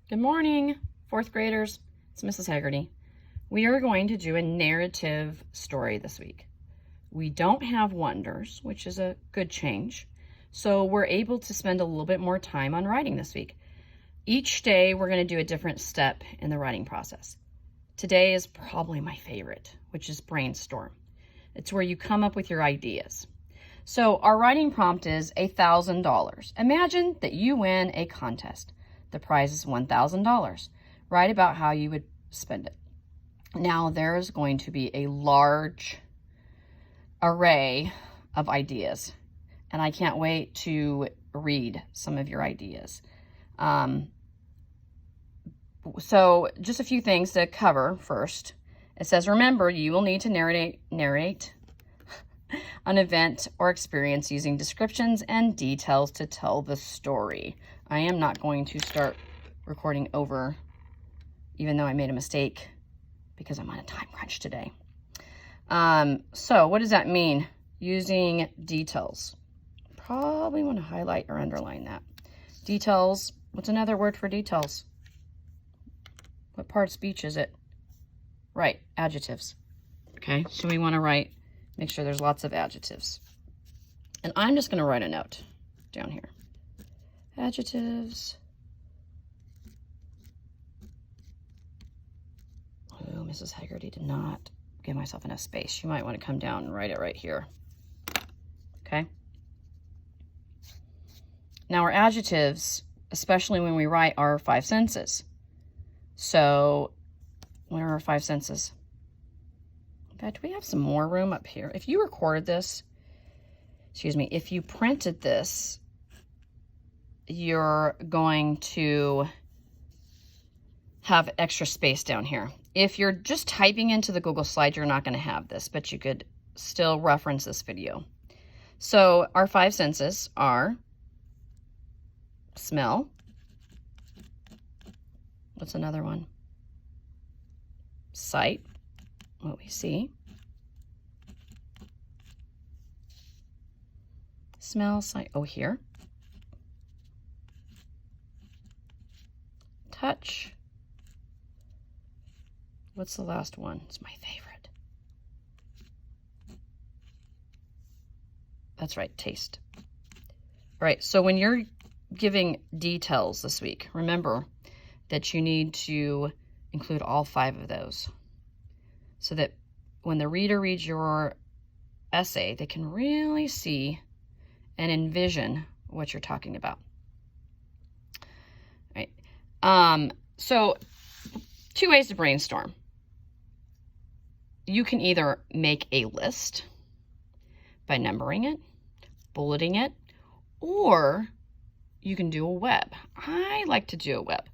Good morning, fourth graders. It's Mrs. Haggerty. We are going to do a narrative story this week. We don't have wonders, which is a good change. So we're able to spend a little bit more time on writing this week. Each day we're going to do a different step in the writing process. Today is probably my favorite, which is brainstorm. It's where you come up with your ideas. So our writing prompt is $1,000. Imagine that you win a contest. The prize is $1,000. Write about how you would spend it. Now there's going to be a large array of ideas, and I can't wait to read some of your ideas. So just a few things to cover first. It says, remember, you will need to narrate an event or experience using descriptions and details to tell the story. I am not going to start recording over, even though I made a mistake, because I'm on a time crunch today. So what does that mean? Using details. Probably want to highlight or underline that. Details. What's another word for details? What part of speech is it? Right, adjectives. Okay, so we want to make sure there's lots of adjectives. And I'm just going to write a note down here. Adjectives. Oh, Mrs. Haggerty did not give myself enough space. You might want to come down and write it right here. Okay. Now our adjectives, especially when we write our 5 senses. So what are our 5 senses? In fact, we have some more room up here. If you recorded this, if you printed this, you're going to have extra space down here. If you're just typing into the Google Slide, you're not going to have this, but you could still reference this video. So our 5 senses are smell. What's another one? Sight, what we see. Smell, sight, hear. Touch. What's the last one? It's my favorite. That's right, taste. All right, so when you're giving details this week, remember that you need to include all 5 of those so that when the reader reads your essay, they can really see and envision what you're talking about. All right. So 2 ways to brainstorm. You can either make a list by numbering it, bulleting it, or you can do a web. I like to do a web.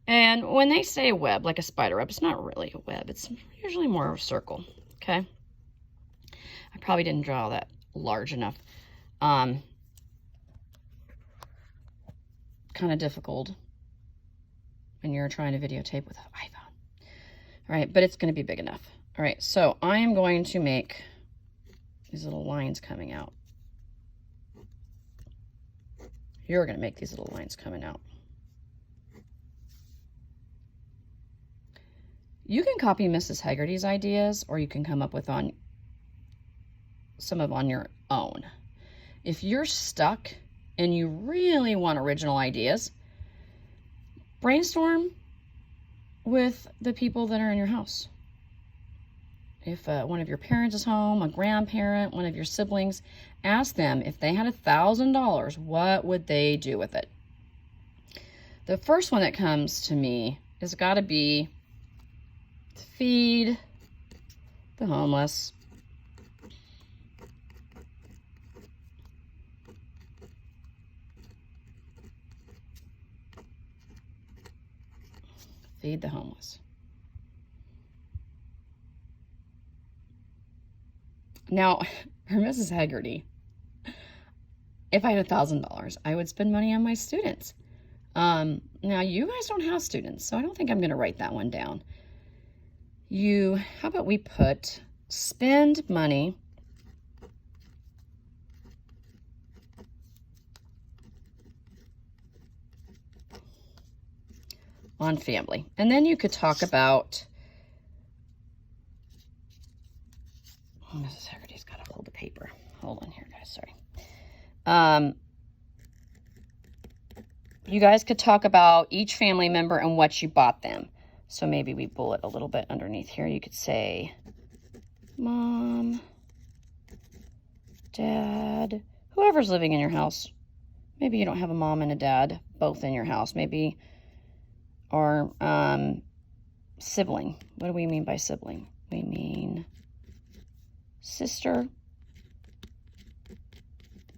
And when they say a web, like a spider web, it's not really a web. It's usually more of a circle, okay? I probably didn't draw that large enough. Kind of difficult when you're trying to videotape with an iPhone. All right, but it's going to be big enough. All right, so I am going to make these little lines coming out. You're going to make these little lines coming out. You can copy Mrs. Haggerty's ideas, or you can come up with some on your own. If you're stuck and you really want original ideas, brainstorm with the people that are in your house. If one of your parents is home, a grandparent, one of your siblings, ask them if they had $1,000, what would they do with it? The first one that comes to me has got to be to feed the homeless. Feed the homeless. Now, for Mrs. Haggerty, if I had $1,000, I would spend money on my students. Now, you guys don't have students, so I don't think I'm going to write that one down. How about we put spend money on family. And then you could talk about, oh, Mrs. Haggerty's got to hold the paper. Hold on here, guys, sorry. You guys could talk about each family member and what you bought them. So maybe we bullet a little bit underneath here. You could say, Mom, Dad, whoever's living in your house. Maybe you don't have a mom and a dad both in your house. Maybe, or sibling. What do we mean by sibling? We mean sister,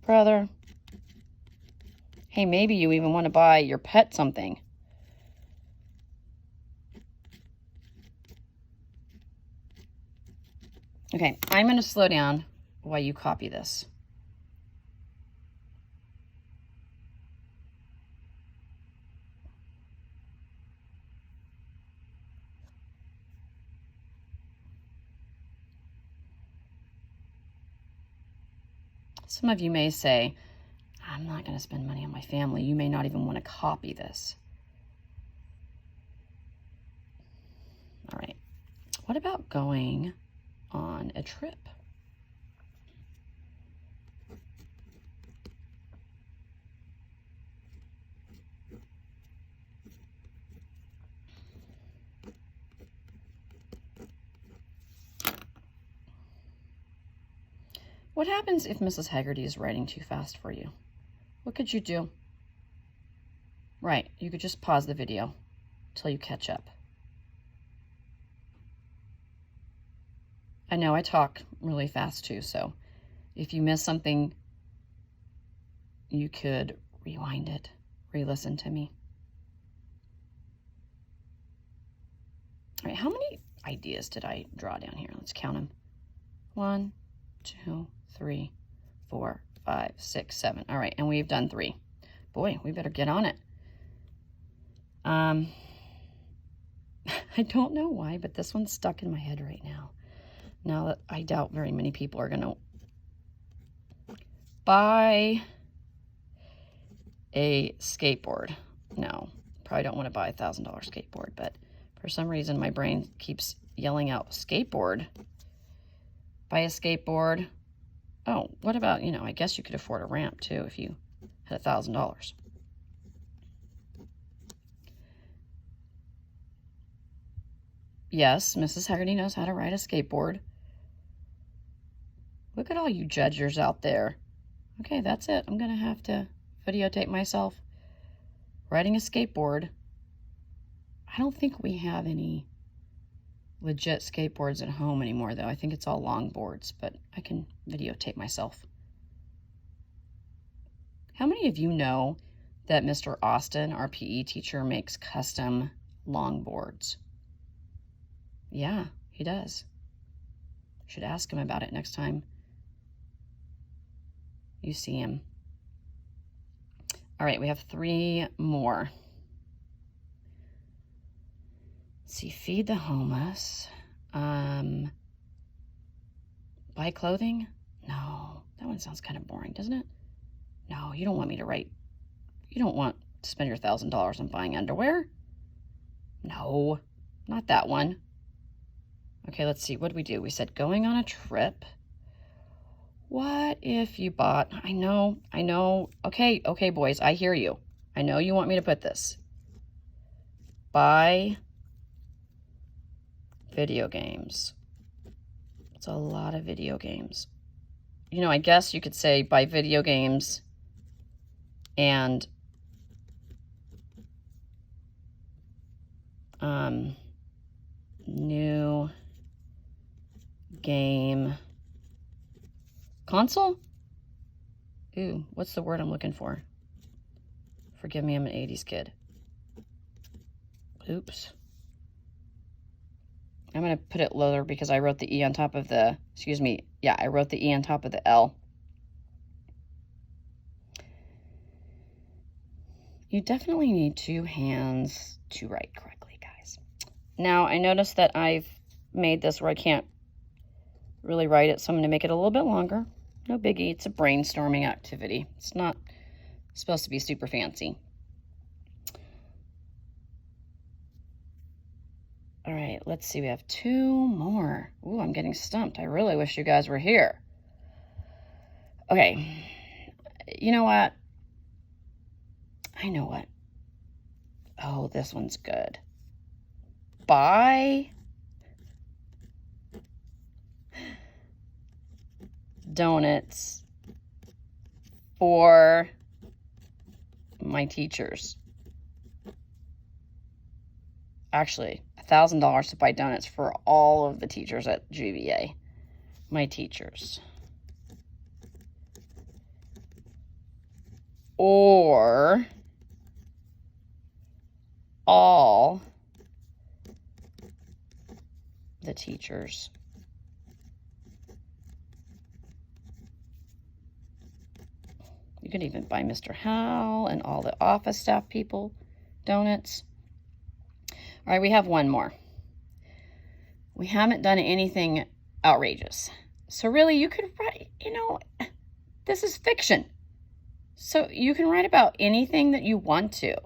brother. Hey, maybe you even want to buy your pet something. Okay, I'm going to slow down while you copy this. Some of you may say, I'm not going to spend money on my family. You may not even want to copy this. All right. What about going on a trip? What happens if Mrs. Haggerty is writing too fast for you? What could you do? Right, you could just pause the video till you catch up. I know I talk really fast too, so if you miss something, you could rewind it, re-listen to me. All right, how many ideas did I draw down here? Let's count them. 1, 2, 3, 4, 5, 6, 7. All right, and we've done 3. Boy, we better get on it. I don't know why, but this one's stuck in my head right now. Now that I doubt very many people are going to buy a skateboard. No, probably don't want to buy a $1,000 skateboard, but for some reason my brain keeps yelling out skateboard. Buy a skateboard. Oh, what about, I guess you could afford a ramp too if you had $1,000. Yes, Mrs. Haggerty knows how to ride a skateboard. Look at all you judgers out there. Okay, that's it. I'm going to have to videotape myself riding a skateboard. I don't think we have any legit skateboards at home anymore, though. I think it's all longboards, but I can videotape myself. How many of you know that Mr. Austin, our PE teacher, makes custom longboards? Yeah, he does. Should ask him about it next time you see him. All right, we have 3 more. Let's see, feed the homeless. Buy clothing? No, that one sounds kind of boring, doesn't it? No, you don't want me to write. You don't want to spend your $1,000 on buying underwear? No, not that one. Okay, let's see. What did we do? We said going on a trip. What if you bought, I know. Okay, boys, I hear you. I know you want me to put this. Buy video games. It's a lot of video games. I guess you could say buy video games and new game console? Ooh, what's the word I'm looking for? Forgive me, I'm an 80s kid. Oops. I'm going to put it lower because I wrote the E on top of the, I wrote the E on top of the L. You definitely need 2 hands to write correctly, guys. Now, I noticed that I've made this where I can't really write it, so I'm going to make it a little bit longer. No biggie, it's a brainstorming activity. It's not supposed to be super fancy. All right, let's see. We have 2 more. Ooh, I'm getting stumped. I really wish you guys were here. Okay. You know what? I know what. Oh, this one's good. Buy donuts for my teachers. Actually, $1,000 to buy donuts for all of the teachers at GVA. My teachers. Or all the teachers. You could even buy Mr. Howell and all the office staff people donuts. All right, we have one more. We haven't done anything outrageous. So really, you could write, this is fiction. So you can write about anything that you want to.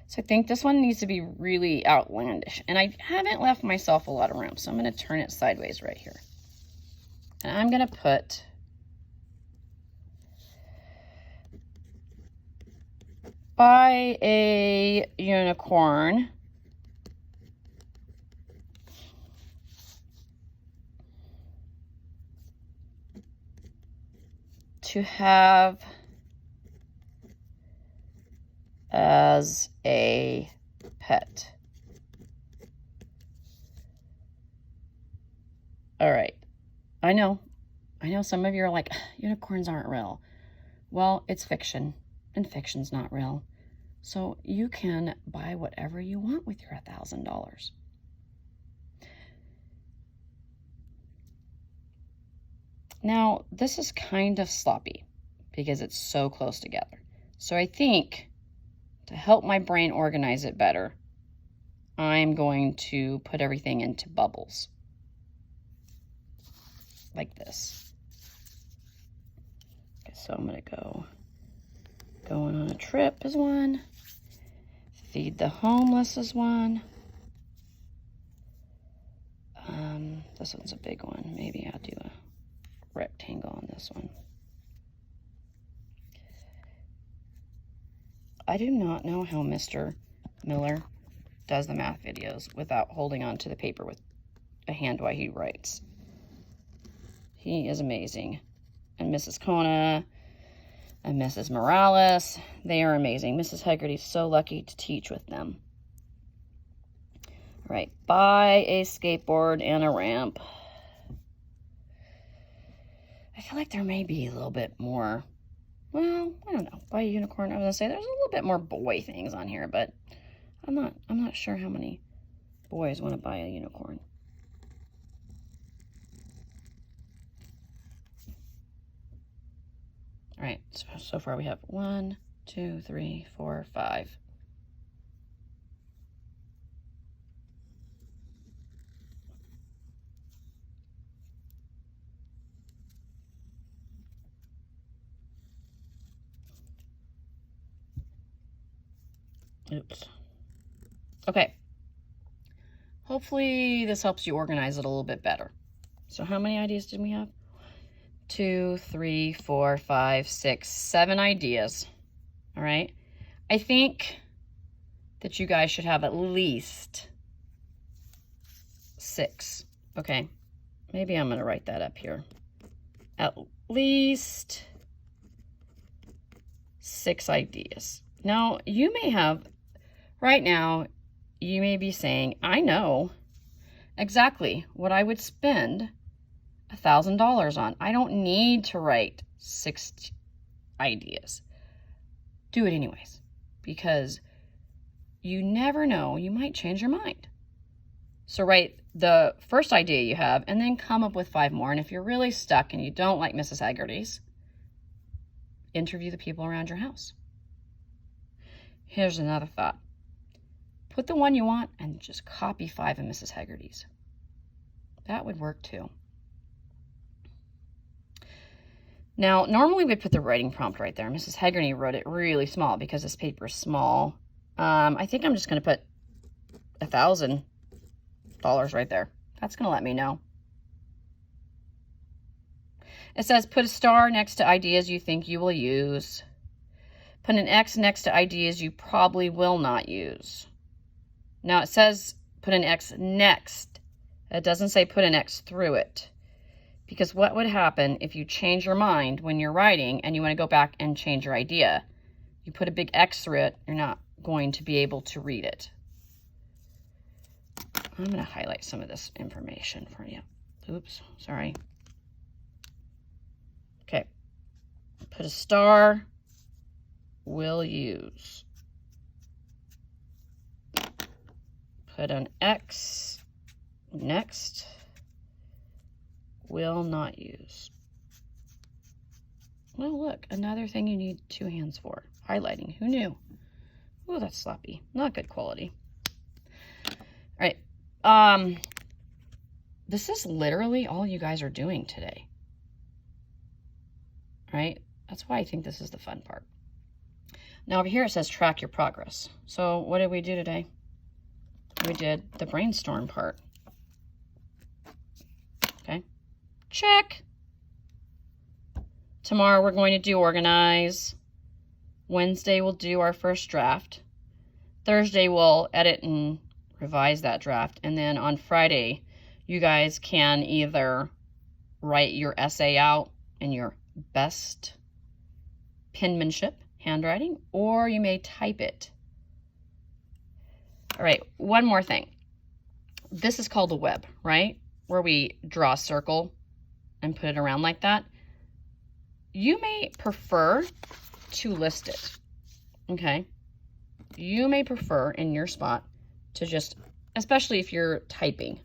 So I think this one needs to be really outlandish. And I haven't left myself a lot of room, so I'm going to turn it sideways right here. And I'm going to put buy a unicorn to have as a pet. All right. I know some of you are like, unicorns aren't real. Well, it's fiction, and fiction's not real. So you can buy whatever you want with your $1,000. Now, this is kind of sloppy because it's so close together. So I think to help my brain organize it better, I'm going to put everything into bubbles. Like this. Okay, so I'm going to go going on a trip is one. Feed the homeless is one. This one's a big one. Maybe I'll do a rectangle on this one. I do not know how Mr. Miller does the math videos without holding on to the paper with a hand while he writes. He is amazing. And Mrs. Kona and Mrs. Morales, they are amazing. Mrs. Hegarty's so lucky to teach with them. All right, buy a skateboard and a ramp. I feel like there may be a little bit more, well, I don't know, buy a unicorn. I was gonna say there's a little bit more boy things on here, but I'm not sure how many boys want to buy a unicorn. All right, so far we have 1, 2, 3, 4, 5. Oops. Okay. Hopefully this helps you organize it a little bit better. So how many ideas did we have? 2, 3, 4, 5, 6, 7 ideas. All right. I think that you guys should have at least 6. Okay. Maybe I'm going to write that up here. At least 6 ideas. Now, you may have, right now, you may be saying, I know exactly what I would spend $1,000 on. I don't need to write 6 ideas. Do it anyways, because you never know, you might change your mind. So write the first idea you have and then come up with 5 more. And if you're really stuck and you don't like Mrs. Hegarty's, interview the people around your house. Here's another thought. Put the one you want and just copy 5 of Mrs. Hegarty's. That would work too. Now, normally we'd put the writing prompt right there. Mrs. Hegarty wrote it really small because this paper is small. I think I'm just going to put 1,000 right there. That's going to let me know. It says put a star next to ideas you think you will use. Put an X next to ideas you probably will not use. Now it says put an X next. It doesn't say put an X through it. Because what would happen if you change your mind when you're writing and you want to go back and change your idea? You put a big X through it, you're not going to be able to read it. I'm going to highlight some of this information for you. Oops, sorry. Okay. Put a star, will use. Put an X next, will not use. Well, look, another thing you need 2 hands for. Highlighting. Who knew? Oh, that's sloppy. Not good quality. All right. This is literally all you guys are doing today. Right? That's why I think this is the fun part. Now over here it says track your progress. So what did we do today? We did the brainstorm part. Okay. Check. Tomorrow we're going to do organize. Wednesday we'll do our first draft. Thursday we'll edit and revise that draft. And then on Friday, you guys can either write your essay out in your best penmanship, handwriting, or you may type it. All right, one more thing. This is called a web, right? Where we draw a circle and put it around like that. You may prefer to list it, okay? You may prefer in your spot to just, especially if you're typing.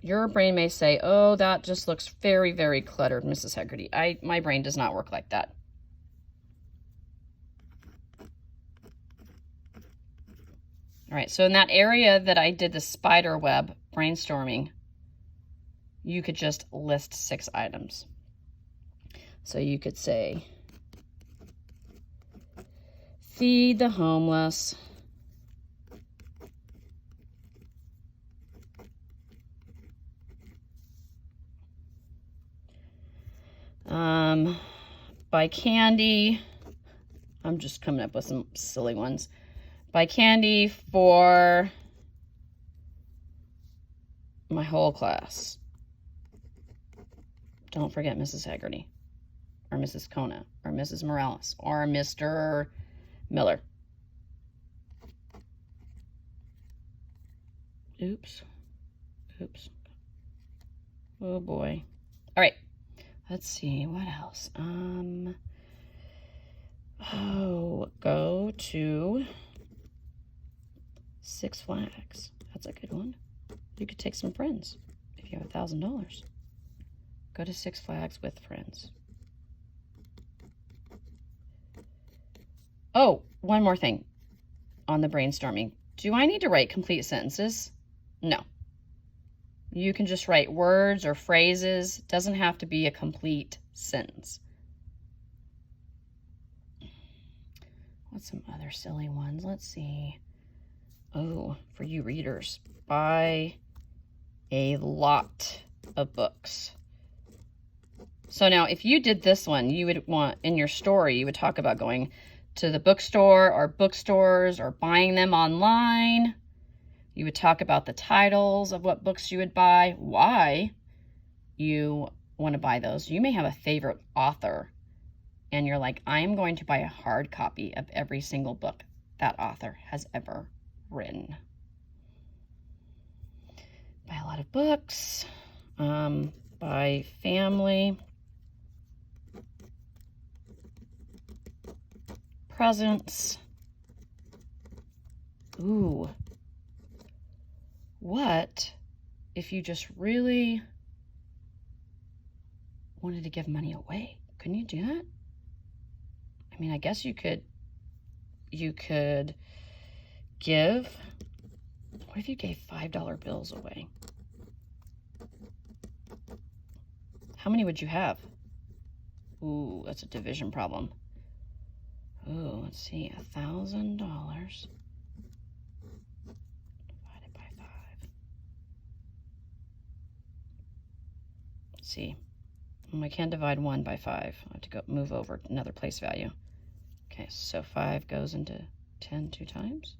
Your brain may say, oh, that just looks very, very cluttered, Mrs. Hegarty. My brain does not work like that. All right, so in that area that I did the spider web brainstorming, you could just list 6 items. So you could say, feed the homeless. Buy candy. I'm just coming up with some silly ones. Buy candy for my whole class. Don't forget Mrs. Hegarty, or Mrs. Kona, or Mrs. Morales, or Mr. Miller. Oops. Oops. Oh boy. All right. Let's see, what else? Go to Six Flags. That's a good one. You could take some friends if you have $1,000. Go to Six Flags with friends. Oh, one more thing on the brainstorming. Do I need to write complete sentences? No. You can just write words or phrases. It doesn't have to be a complete sentence. What's some other silly ones? Let's see. Oh, for you readers, buy a lot of books. So now if you did this one, you would want, in your story, you would talk about going to the bookstore or bookstores or buying them online. You would talk about the titles of what books you would buy, why you want to buy those. You may have a favorite author and you're like, I am going to buy a hard copy of every single book that author has ever written. Buy a lot of books, buy family, presents. Ooh. What if you just really wanted to give money away? Couldn't you do that? I mean, I guess you could give, what if you gave $5 bills away? How many would you have? Ooh, that's a division problem. Oh, let's see, $1,000 divided by 5. Let's see. I can't divide 1 by 5. I have to go move over to another place value. Okay, so 5 goes into 10 2 times.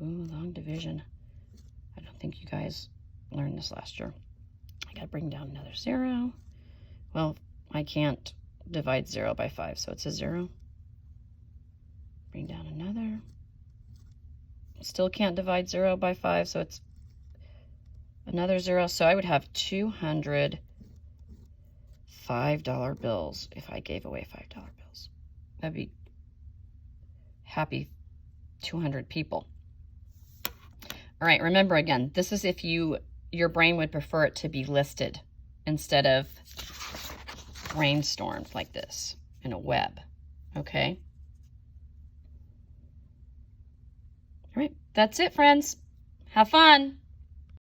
Ooh, long division. I don't think you guys learned this last year. I gotta bring down another 0. Well, I can't divide 0 by 5, so it's a 0. Bring down another. Still can't divide 0 by 5, so it's another 0. So I would have 200 $5 bills if I gave away $5 bills. That'd be happy 200 people. All right, remember again, this is if your brain would prefer it to be listed instead of brainstormed like this in a web, okay? All right, that's it, friends. Have fun.